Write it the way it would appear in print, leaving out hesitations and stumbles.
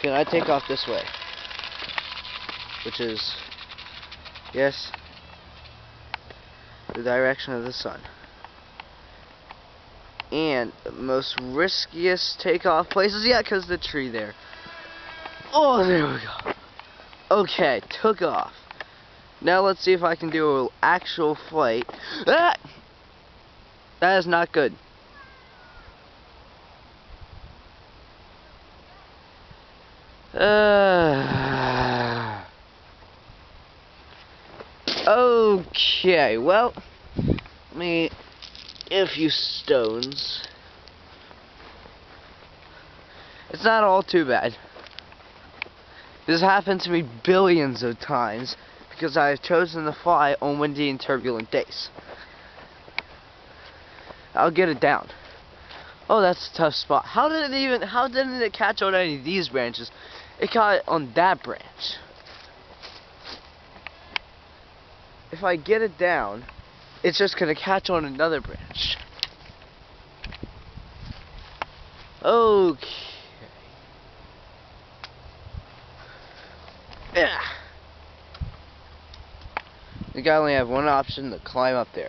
Can I take off this way? Which is, yes, the direction of the sun. And most riskiest takeoff places, yeah, because the tree there. Oh, there we go. Okay, took off. Now let's see if I can do an actual flight. Ah! That is not good. Okay, well, let me get a few stones. It's not all too bad. This happened to me billions of times because I have chosen to fly on windy and turbulent days. I'll get it down. Oh, that's a tough spot. How didn't it catch on any of these branches? It caught on that branch. If I get it down, it's just gonna catch on another branch. Okay. Yeah. The guy only have one option, to climb up there.